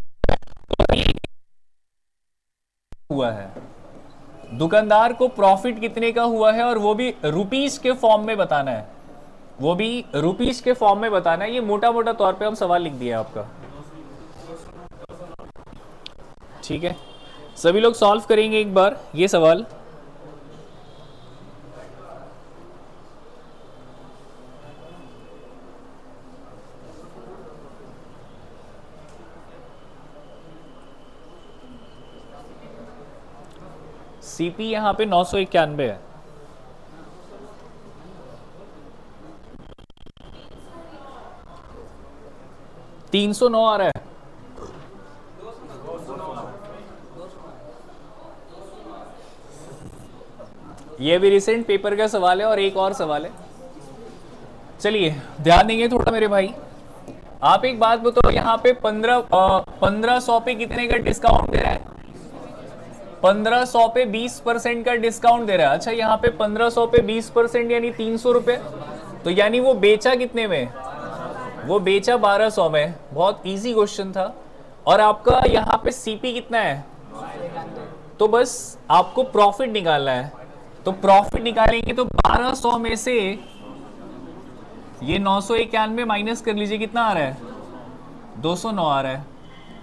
S1: हुआ है। दुकानदार को प्रॉफिट कितने का हुआ है, और वो भी रुपीस के फॉर्म में बताना है, वो भी रुपीस के फॉर्म में बताना है। ये मोटा मोटा तौर पे हम सवाल लिख दिया आपका, ठीक है। सभी लोग सॉल्व करेंगे एक बार ये सवाल। सीपी यहां पे 991 है। $309 आ रहा है। ये भी रिसेंट पेपर का सवाल है, और एक और सवाल है। चलिए ध्यान देंगे थोड़ा मेरे भाई। आप एक बात बताओ, यहाँ पे 1500 पे कितने का डिस्काउंट दे रहा है? 1500 पे 20% का डिस्काउंट दे रहा है। अच्छा यहाँ पे 1500 पे 20% यानी 300 रुपए, तो यानी वो बेचा कितने में? वो बेचा 1200 में। बहुत इजी क्वेश्चन था। और आपका यहाँ पे सीपी कितना है? तो बस आपको प्रॉफिट निकालना है, तो प्रॉफिट निकालेंगे तो 1200 में से ये 991 माइनस कर लीजिए, कितना आ रहा है? 209 आ रहा है।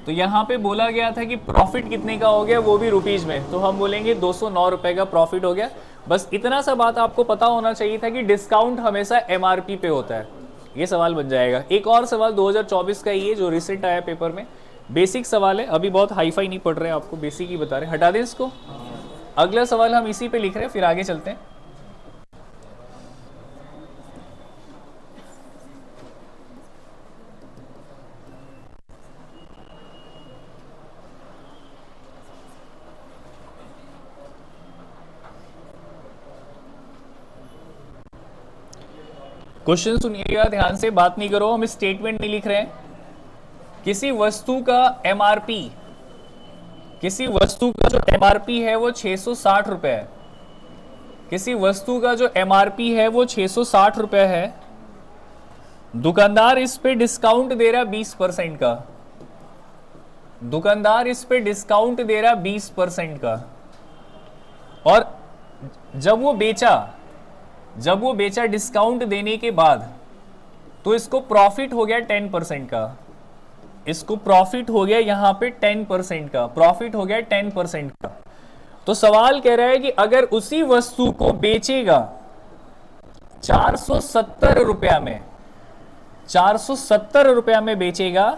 S1: तो यहाँ पे बोला गया था कि प्रॉफिट कितने का हो गया, वो भी रुपीज में, तो हम बोलेंगे 209 रुपए का प्रॉफिट हो गया। बस इतना सा बात आपको पता होना चाहिए था कि डिस्काउंट हमेशा एमआरपी पे होता है। ये सवाल बन जाएगा। एक और सवाल 2024 का ही है जो रिसेंट आया पेपर में, बेसिक सवाल है, अभी बहुत हाईफाई नहीं पढ़ रहे हैं, आपको बेसिक ही बता रहे हैं। हटा दें इसको। अगला सवाल हम इसी पे लिख रहे हैं, फिर आगे चलते हैं। क्वेश्चन सुनिएगा ध्यान से, बात नहीं करो, हम स्टेटमेंट नहीं लिख रहे हैं। किसी वस्तु का एमआरपी किसी वस्तु का जो एमआरपी है वो 660 रुपए है, किसी वस्तु का जो एमआरपी है वो 660 रुपए है, दुकानदार इस पे डिस्काउंट दे रहा 20% का, दुकानदार इस पे डिस्काउंट दे रहा 20% का, और जब वो बेचा डिस्काउंट देने के बाद तो इसको प्रॉफिट हो गया 10% का, इसको प्रॉफिट हो गया यहां पे 10% का, प्रॉफिट हो गया 10% का। तो सवाल कह रहा है कि अगर उसी वस्तु को बेचेगा 470 रुपया में, 470 रुपया में बेचेगा,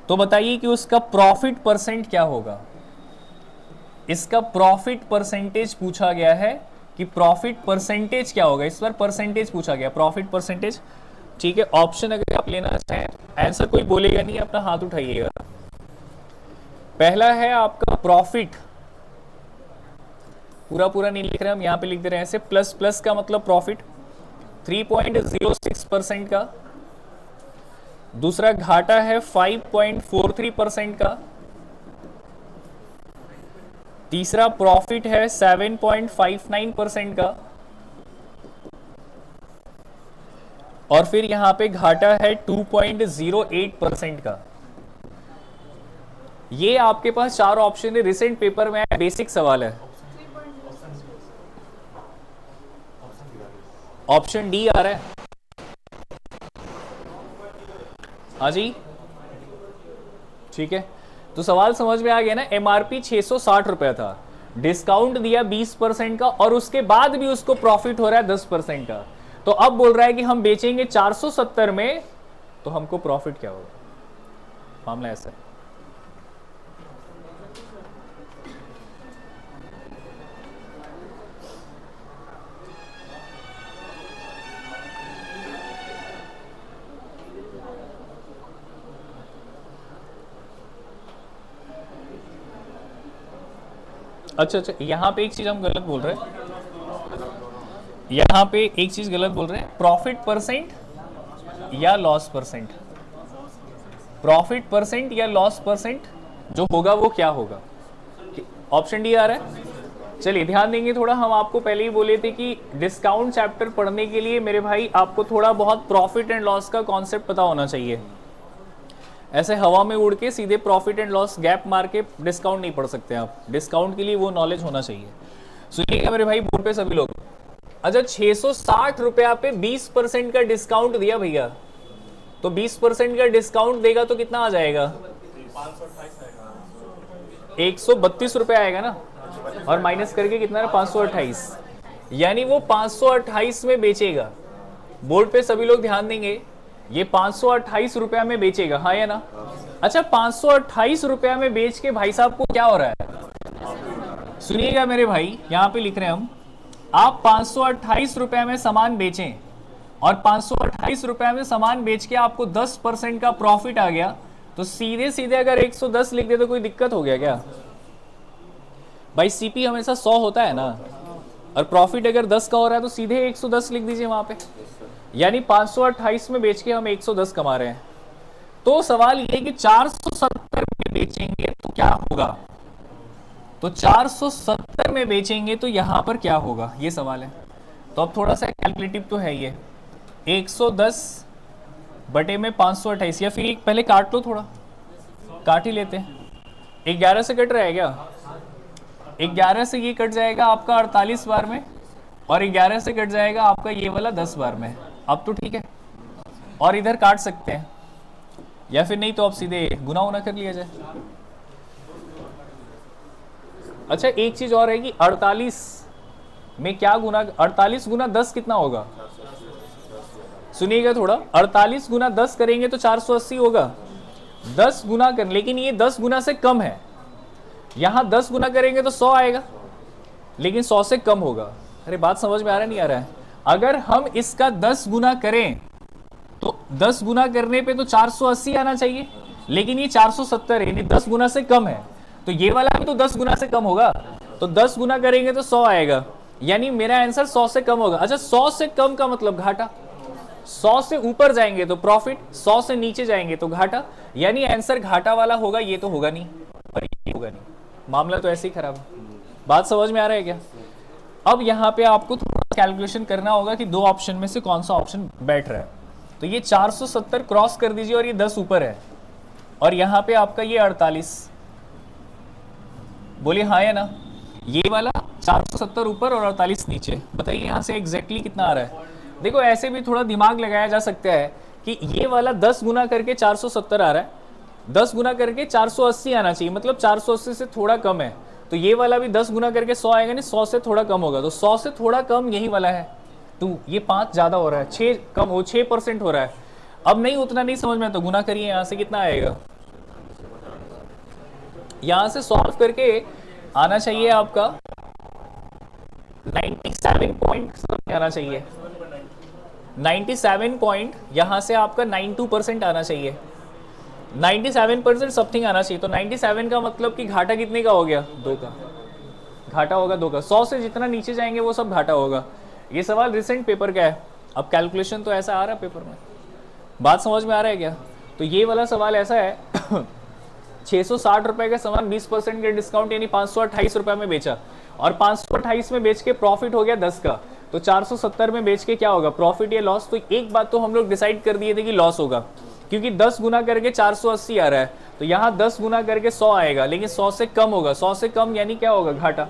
S1: तो बताइए कि उसका प्रॉफिट परसेंट क्या होगा। इसका प्रॉफिट परसेंटेज पूछा गया है कि प्रॉफिट परसेंटेज क्या होगा, इस बार परसेंटेज पूछा गया, प्रॉफिट परसेंटेज। ठीक है, ऑप्शन अगर आप लेना चाहें, आंसर कोई बोलेगा नहीं, अपना हाथ उठाइएगा। पहला है आपका प्रॉफिट, पूरा नहीं लिख रहे हम, यहां पे लिख दे रहे हैं ऐसे, प्लस प्लस का मतलब प्रॉफिट 3.06% का। दूसरा घाटा है 5.43% का। तीसरा प्रॉफिट है 7.59% का, और फिर यहां पे घाटा है 2.08% का। ये आपके पास चार ऑप्शन है, रिसेंट पेपर में बेसिक सवाल है। ऑप्शन डी आ रहा है, हाँ जी, ठीक है। तो सवाल समझ में आ गया ना। एमआरपी 660 रुपया था, डिस्काउंट दिया 20% का, और उसके बाद भी उसको प्रॉफिट हो रहा है 10% का। तो अब बोल रहा है कि हम बेचेंगे 470 में, तो हमको प्रॉफिट क्या होगा। मामला ऐसा है। अच्छा, यहां पे एक चीज हम गलत बोल रहे हैं, यहां पे एक चीज गलत बोल रहे हैं, प्रॉफिट परसेंट या लॉस परसेंट, प्रॉफिट परसेंट या लॉस परसेंट जो होगा वो क्या होगा। ऑप्शन डी आ रहा है। चलिए ध्यान देंगे थोड़ा, हम आपको पहले ही बोले थे कि डिस्काउंट चैप्टर पढ़ने के लिए मेरे भाई आपको थोड़ा बहुत प्रॉफिट एंड लॉस का कॉन्सेप्ट पता होना चाहिए। ऐसे हवा में उड़ के सीधे प्रॉफिट एंड लॉस गैप मार के डिस्काउंट नहीं पढ़ सकते आप, डिस्काउंट के लिए वो नॉलेज होना चाहिए। सुनिएगा मेरे भाई बोर्ड पे सभी लोग। अच्छा, 660 रुपया पे 20% का डिस्काउंट दिया भैया, तो 20% का डिस्काउंट देगा तो कितना आ जाएगा, 132 रुपया आएगा ना, और माइनस करके कितना है 528, यानी वो 528 में बेचेगा। बोर्ड पे सभी लोग ध्यान देंगे, ये 528 रुपया में बेचेगा, हाँ या ना। अच्छा, 528 रुपया में बेच के भाई साहब को क्या हो रहा है, सुनिएगा मेरे भाई, यहां पे लिख रहे हैं हम, आप 528 रुपया में सामान बेचें और 528 रुपया में सामान बेच के आपको 10% का प्रॉफिट आ गया, तो सीधे सीधे अगर 110 लिख दे तो कोई दिक्कत हो गया क्या भाई। सीपी हमेशा 100 होता है ना, और प्रॉफिट अगर 10 का हो रहा है तो सीधे 110 लिख दीजिए वहां पे, यानी 528 में बेच के हम 110 कमा रहे हैं। तो सवाल ये कि 470 में बेचेंगे तो क्या होगा, तो 470 में बेचेंगे तो यहां पर क्या होगा, ये सवाल है। तो अब थोड़ा सा कैलकुलेटिव तो है ये, 110 बटे में 528, या फिर एक पहले काट लो, थोड़ा काट ही लेते हैं। 11 से कट रहा है क्या, 11 से ये कट जाएगा आपका 48 बार में, और 11 से कट जाएगा आपका ये वाला 10 बार में। अब तो ठीक है, और इधर काट सकते हैं, या फिर नहीं तो अब सीधे गुना उना कर लिया जाए। अच्छा, एक चीज और है कि 48 में क्या गुना, 48 गुना 10 कितना होगा, सुनिएगा थोड़ा, 48 गुना 10 करेंगे तो 480 होगा, 10 गुना कर, लेकिन ये 10 गुना से कम है, यहां 10 गुना करेंगे तो 100 आएगा, लेकिन 100 से कम होगा। अरे बात समझ में आ रहा नहीं आ रहा है। अगर हम इसका 10 गुना करें तो 10 गुना करने पे तो 480 आना चाहिए, लेकिन ये 470 है, यानी 10 गुना से कम है, तो ये वाला भी तो 10 गुना से कम होगा, तो 10 गुना करेंगे तो 100 आएगा, यानी मेरा आंसर 100 से कम होगा। अच्छा, 100 से कम का मतलब घाटा, 100 से ऊपर जाएंगे तो प्रॉफिट, 100 से नीचे जाएंगे तो घाटा, यानी आंसर घाटा वाला होगा, ये तो होगा नहीं और ये होगा नहीं। मामला तो ऐसे ही खराब है। बात समझ में आ रहा है क्या? अब यहाँ पे आपको थोड़ा कैलकुलेशन करना होगा कि दो ऑप्शन में से कौन सा ऑप्शन बैठ रहा है। तो ये 470 क्रॉस कर दीजिए और ये 10 ऊपर है, और यहाँ पे आपका ये 48, बोलिए हाँ या ना। ये वाला 470 ऊपर और 48 नीचे, बताइए यहाँ से एग्जैक्टली कितना आ रहा है। देखो ऐसे भी थोड़ा दिमाग लगाया जा सकता है कि ये वाला 10 गुना करके 470 आ रहा है, 10 गुना करके 480 आना चाहिए, मतलब 480 से थोड़ा कम है। तो ये वाला भी 10 गुना करके 100 आएगा, नहीं 100 से थोड़ा कम होगा, तो 100 से थोड़ा कम यही वाला है 2। ये 5 ज्यादा हो रहा है, 6 कम हो, 6% हो रहा है। अब नहीं उतना नहीं समझ में, तो गुना करिए, यहाँ से कितना आएगा, यहां से सॉल्व करके आना चाहिए आपका 97 पॉइंट आना चाहिए, 97 पॉइंट, यहां से आपका 92% आना चाहिए, 97% समथिंग आना चाहिए। तो 97 का मतलब कि घाटा कितने का हो गया, 2 का घाटा होगा, 2 का। 100 से जितना नीचे जाएंगे वो सब घाटा होगा। ये सवाल रिसेंट पेपर का है, अब कैलकुलेशन तो ऐसा आ रहा है पेपर में, बात समझ में आ रहा है क्या? तो ये वाला सवाल ऐसा है 660 रुपए का सामान 20% के डिस्काउंट यानी 528 रुपए में बेचा, और 528 में बेच के प्रॉफिट हो गया 10 का, तो 470 में बेच के क्या होगा, प्रॉफिट या लॉस? तो एक बात तो हम लोग डिसाइड कर दिए थे कि लॉस होगा, क्योंकि 10 गुना करके 480 आ रहा है, तो यहाँ 10 गुना करके 100 आएगा, लेकिन 100 से कम होगा, 100 से कम यानी क्या होगा, घाटा।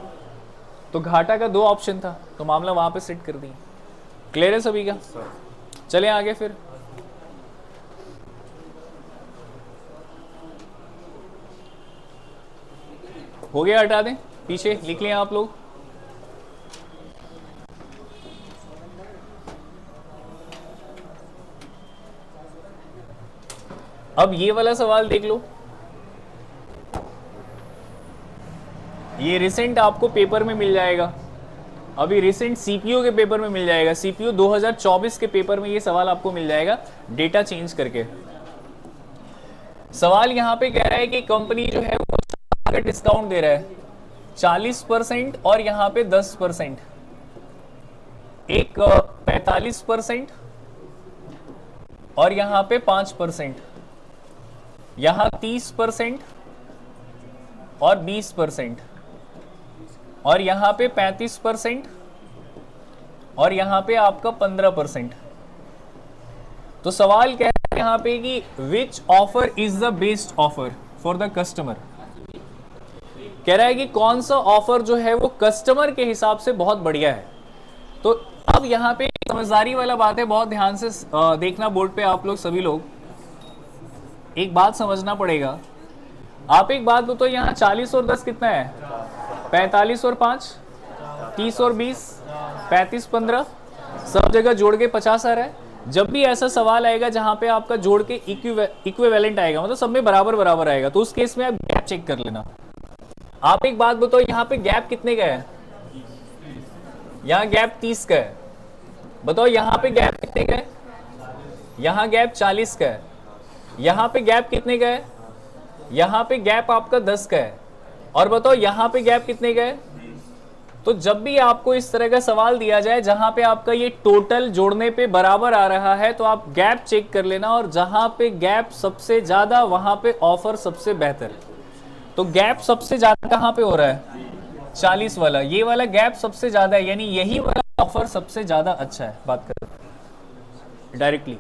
S1: तो घाटा का 2 ऑप्शन था, तो मामला वहां पे सेट कर दिए। क्लियर है सभी का? चले आगे फिर। हो गया, हटा दें, पीछे लिख लें आप लोग। अब ये वाला सवाल देख लो, ये रिसेंट आपको पेपर में मिल जाएगा, अभी रिसेंट सीपीओ के पेपर में मिल जाएगा, सीपीओ 2024 के पेपर में ये सवाल आपको मिल जाएगा डेटा चेंज करके। सवाल यहां पे कह रहा है कि कंपनी जो है वो डिस्काउंट दे रहा है 40% और यहां पे 10%, एक 45% और यहां पे 5%, यहां 30% और 20%, और यहां पे 35% और यहां पे आपका 15%। तो सवाल कह रहा है यहां पे कि which offer is the best offer for the customer, कह रहा है कि कौन सा ऑफर जो है वो कस्टमर के हिसाब से बहुत बढ़िया है। तो अब यहाँ पे समझदारी वाला बात है, बहुत ध्यान से देखना बोर्ड पे आप लोग सभी लोग, एक बात समझना पड़ेगा। आप एक बात बताओ, यहाँ 40 और 10 कितना है, 45 और 5 30 और 20 35 15, सब जगह जोड़ के 50 आ रहा है। जब भी ऐसा सवाल आएगा जहां पे आपका जोड़ के इक्विवेलेंट आएगा, मतलब सब में बराबर बराबर आएगा, तो उस केस में आप गैप चेक कर लेना। आप एक बात बताओ, यहाँ पे गैप कितने का है, यहाँ गैप 30 का है, बताओ यहाँ पे गैप कितने का है, यहाँ गैप 40 का है, यहाँ पे गैप कितने का है, यहाँ पे गैप आपका 10 का है, और बताओ यहाँ पे गैप कितने का है। तो जब भी आपको इस तरह का सवाल दिया जाए जहां पे आपका ये टोटल जोड़ने पे बराबर आ रहा है, तो आप गैप चेक कर लेना, और जहां पे गैप सबसे ज्यादा वहां पे ऑफर सबसे बेहतर। तो गैप सबसे ज्यादा कहां पे हो रहा है, 40 वाला, ये वाला गैप सबसे ज्यादा है, यानी यही वाला ऑफर सबसे ज्यादा अच्छा है। बात कर डायरेक्टली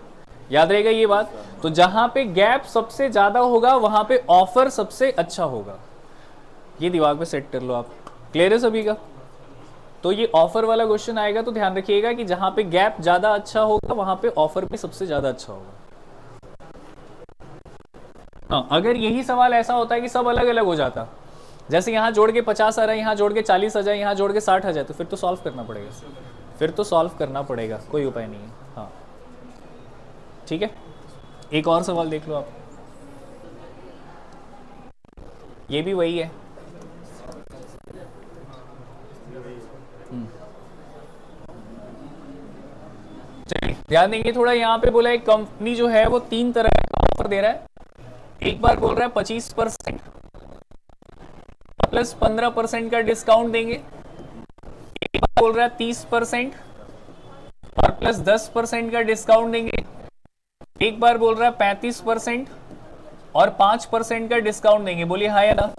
S1: याद रहेगा ये बात। तो जहां पे गैप सबसे ज्यादा होगा वहां पे ऑफर सबसे अच्छा होगा, ये दिमाग में सेट कर लो आप। क्लियर है सभी का? तो ये ऑफर वाला क्वेश्चन आएगा तो ध्यान रखिएगा कि जहां पे गैप ज्यादा अच्छा होगा वहां पे ऑफर भी सबसे ज्यादा अच्छा होगा। हाँ, अगर यही सवाल ऐसा होता है कि सब अलग अलग हो जाता, जैसे यहाँ जोड़ के 50 आ रहा है, यहाँ जोड़ के 40 आ जाए, यहाँ जोड़ के 60 आ जाए, तो फिर तो सॉल्व करना पड़ेगा, फिर तो सॉल्व करना पड़ेगा, कोई उपाय नहीं है। हाँ ठीक है, एक और सवाल देख लो आप, ये भी वही है। चलिए ध्यान देंगे थोड़ा, यहाँ पे बोला एक कंपनी जो है वो 3 तरह का ऑफर दे रहा है। एक बार बोल रहा है 25% प्लस 15% का डिस्काउंट देंगे, एक बार बोल रहा है 30% और प्लस 10% का डिस्काउंट देंगे, एक बार बोल रहा है 35% और 5% का डिस्काउंट देंगे। बोलिए हाँ या ना।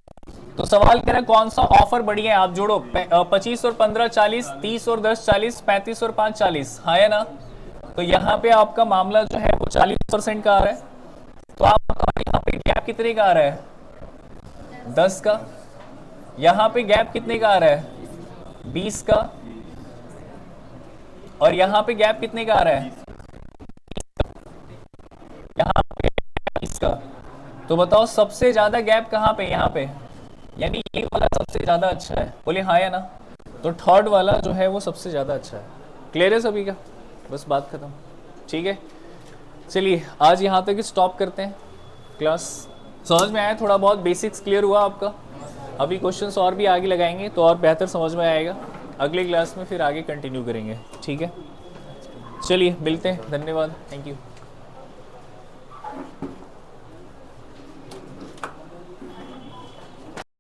S1: तो सवाल कह रहा है कौन सा ऑफर बढ़िया है, आप जोड़ो 25 और 15 40, 30 और 10 40, 35 और 5 40, हाँ है ना। तो यहाँ पे आपका मामला जो है वो 40% का आ रहा है। तो आपका यहाँ पे गैप कितने का आ रहा है, 10 का। यहाँ पे गैप कितने का आ रहा है, 20 का। और यहाँ पे गैप कितने का आ रहा है, यहाँ पे 20 का। तो बताओ सबसे ज्यादा गैप कहाँ पे, यहाँ पे, यानी ये वाला सबसे ज्यादा अच्छा है, बोले हाँ या ना। तो थर्ड वाला जो है वो सबसे ज्यादा अच्छा है। क्लियर है सभी का, बस बात खत्म। ठीक है, चलिए आज यहाँ तक स्टॉप करते हैं। क्लास समझ में आया, थोड़ा बहुत बेसिक्स क्लियर हुआ आपका। अभी क्वेश्चंस और भी आगे लगाएंगे तो और बेहतर समझ में आएगा। अगले क्लास में फिर आगे कंटिन्यू करेंगे। ठीक है, चलिए मिलते हैं, धन्यवाद, थैंक यू।